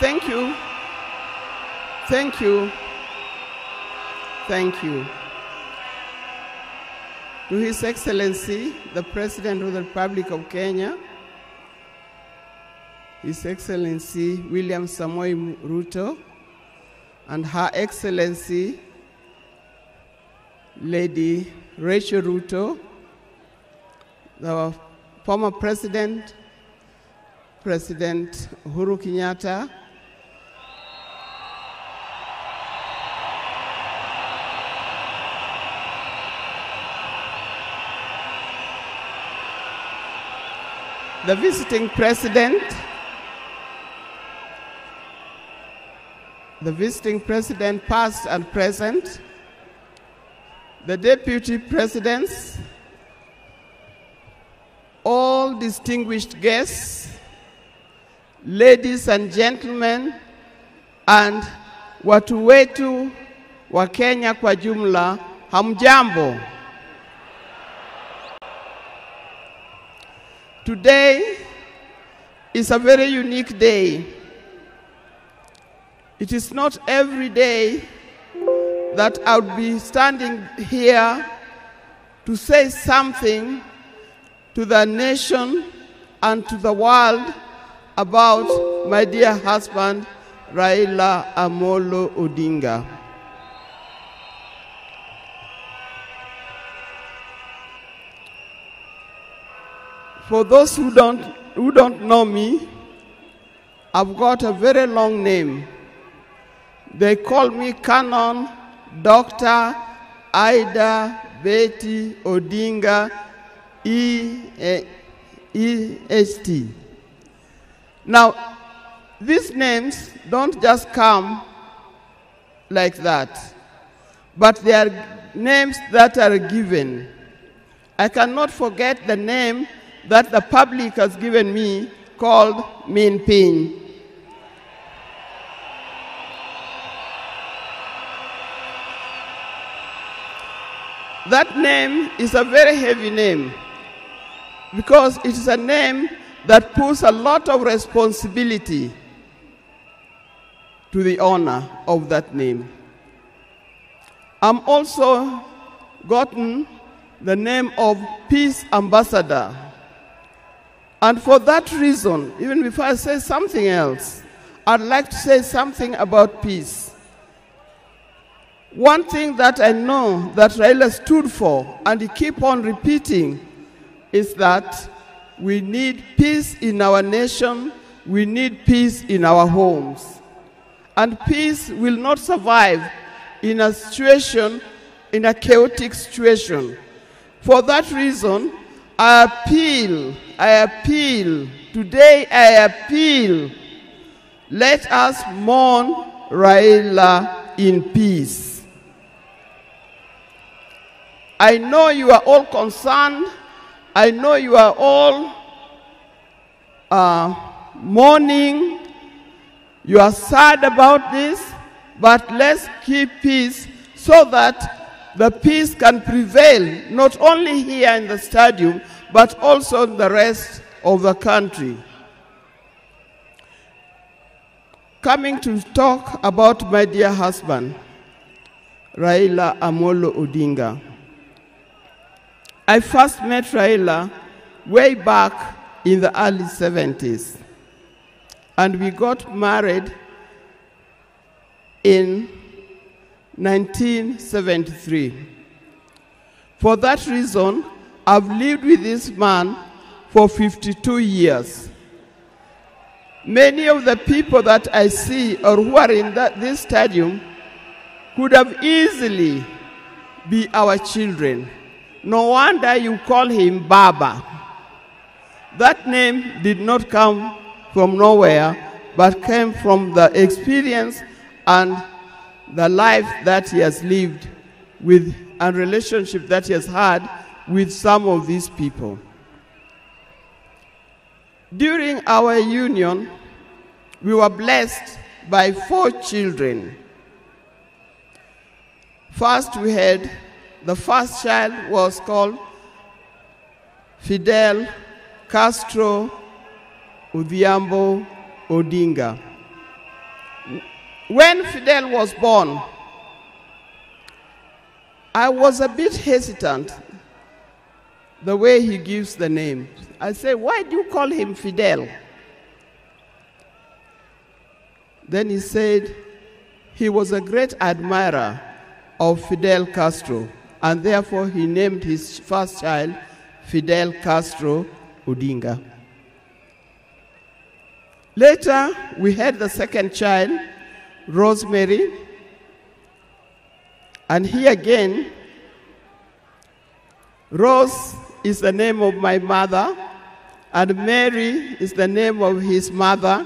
Thank you. Thank you. Thank you. To His Excellency, the President of the Republic of Kenya, His Excellency William Samoei Ruto, and Her Excellency Lady Rachel Ruto, the former President, President Uhuru Kenyatta, the visiting president, past and present, the deputy presidents, all distinguished guests, ladies and gentlemen, and watu wetu wa Kenya kwa jumla, hamjambo. Today is a very unique day. It is not every day that I would be standing here to say something to the nation and to the world about my dear husband, Raila Amolo Odinga. For those who don't know me, I've got a very long name. They call me Canon Dr. Aida Betty Odinga EST. Now, these names don't just come like that, but they are names that are given. I cannot forget the name that the public has given me called Min Pin. That name is a very heavy name because it is a name that puts a lot of responsibility to the owner of that name. I'm also gotten the name of Peace Ambassador. And for that reason, even before I say something else, I'd like to say something about peace. One thing that I know that Raila stood for, and he keep on repeating, is that we need peace in our nation, we need peace in our homes. And peace will not survive in a situation, in a chaotic situation. For that reason, I appeal, today I appeal, let us mourn Raila in peace. I know you are all concerned, I know you are all mourning, you are sad about this, but let's keep peace so that the peace can prevail, not only here in the stadium, but also in the rest of the country. Coming to talk about my dear husband, Raila Amolo Odinga. I first met Raila way back in the early 70s, and we got married in 1973. For that reason, I've lived with this man for 52 years. Many of the people that I see or who are in this stadium could have easily be our children. No wonder you call him Baba. That name did not come from nowhere, but came from the experience and the life that he has lived with and relationship that he has had with some of these people. During our union, we were blessed by 4 children. First, we had the first child was called Fidel Castro Odhiambo Odinga. When Fidel was born, I was a bit hesitant the way he gives the name. I say, why do you call him Fidel? Then he said he was a great admirer of Fidel Castro, and therefore he named his first child Fidel Castro Odinga. Later, we had the second child, Rosemary, and here again, Rose is the name of my mother, and Mary is the name of his mother.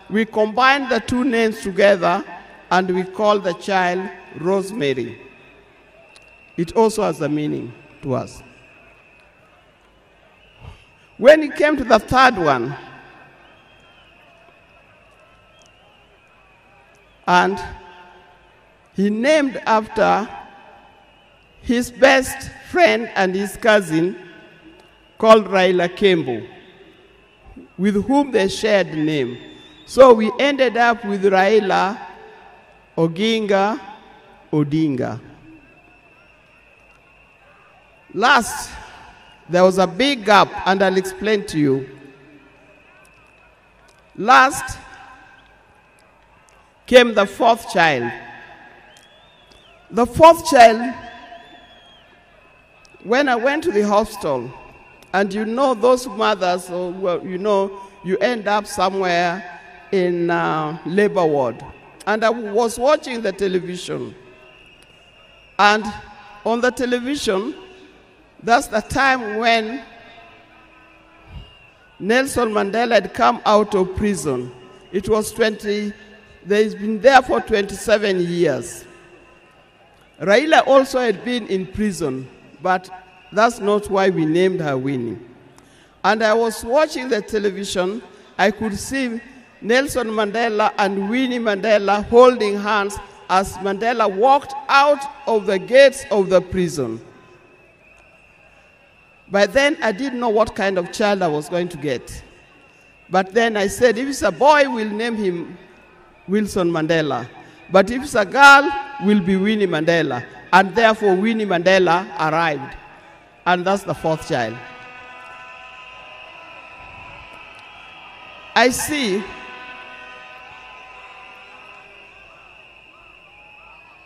We combined the two names together, and we call the child Rosemary. It also has a meaning to us. When it came to the third one, and he named after his best friend and his cousin called Raila Kembo, with whom they shared the name. So we ended up with Raila Odinga. Last, there was a big gap, and I'll explain to you. Last came the fourth child. The fourth child, when I went to the hospital, and you know those mothers, you know, you end up somewhere in labor ward. And I was watching the television. And on the television, that's the time when Nelson Mandela had come out of prison. It was he's been there for 27 years. Raila also had been in prison, but that's not why we named her Winnie. And I was watching the television. I could see Nelson Mandela and Winnie Mandela holding hands as Mandela walked out of the gates of the prison. By then, I didn't know what kind of child I was going to get. But then I said, if it's a boy, we'll name him Wilson Mandela. But if it's a girl, will be Winnie Mandela. And therefore, Winnie Mandela arrived. And that's the fourth child. I see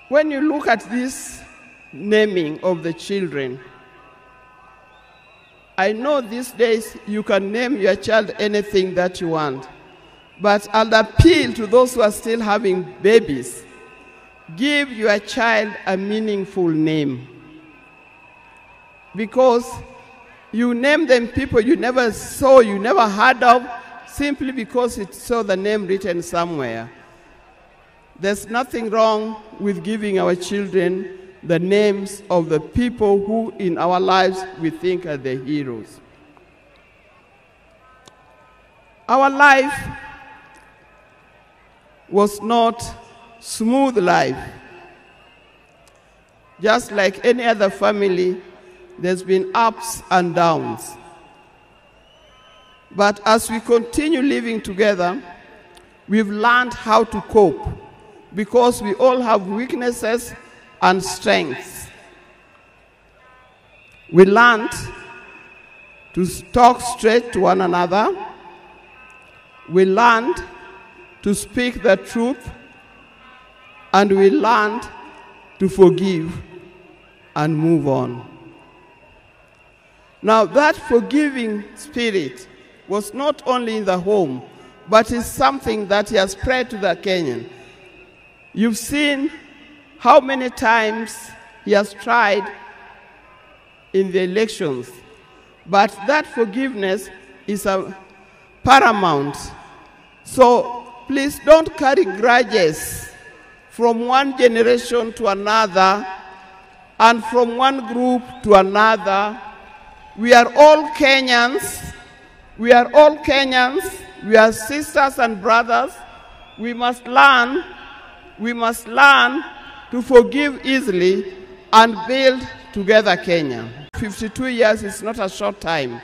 when you look at this naming of the children, I know these days you can name your child anything that you want. But I'll appeal to those who are still having babies. Give your child a meaningful name. Because you name them people you never saw, you never heard of, simply because it saw the name written somewhere. There's nothing wrong with giving our children the names of the people who in our lives we think are the heroes. Our life was not smooth life. Just like any other family, there's been ups and downs. But as we continue living together, we've learned how to cope because we all have weaknesses and strengths. We learned to talk straight to one another. We learned to speak the truth, and we learned to forgive and move on. Now that forgiving spirit was not only in the home, but is something that has spread to the Kenyan. You've seen how many times he has tried in the elections, but that forgiveness is paramount. So please don't carry grudges from one generation to another and from one group to another. We are all Kenyans. We are all Kenyans. We are sisters and brothers. We must learn to forgive easily and build together Kenya. 52 years is not a short time.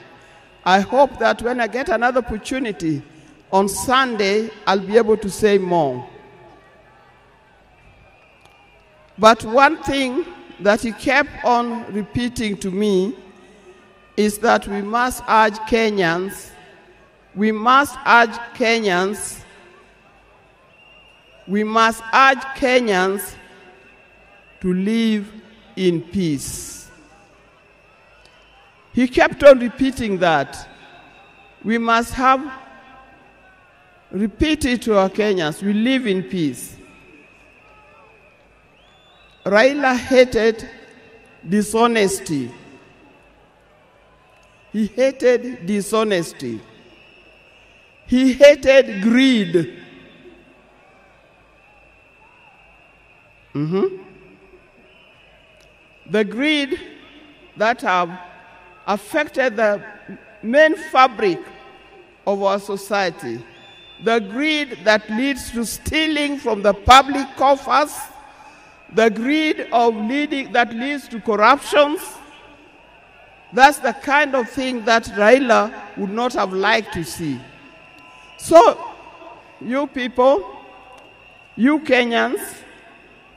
I hope that when I get another opportunity on Sunday, I'll be able to say more. But one thing that he kept on repeating to me is that we must urge Kenyans, to live in peace. He kept on repeating that. We must repeat it to our Kenyans, we live in peace. Raila hated dishonesty. He hated dishonesty. He hated greed. The greed that have affected the main fabric of our society. The greed that leads to stealing from the public coffers. The greed that leads to corruptions. That's the kind of thing that Raila would not have liked to see. So, you people, you Kenyans,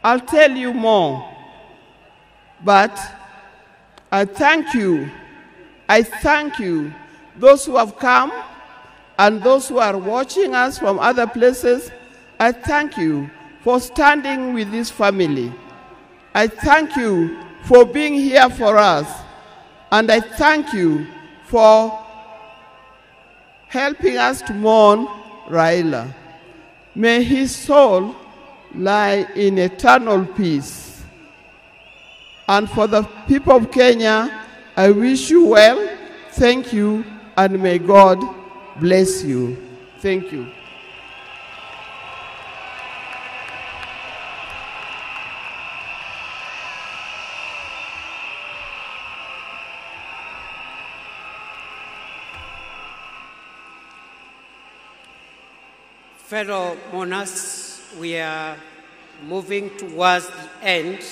I'll tell you more. But I thank you, those who have come and those who are watching us from other places. I thank you for standing with this family. I thank you for being here for us. And I thank you for helping us to mourn Raila. May his soul lie in eternal peace. And for the people of Kenya, I wish you well, thank you, and may God bless you. Thank you. Fellow monarchs, we are moving towards the end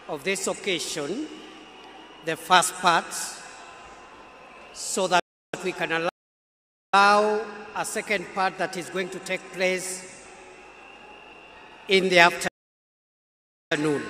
of this occasion, the first part, so that we can allow a second part that is going to take place in the afternoon.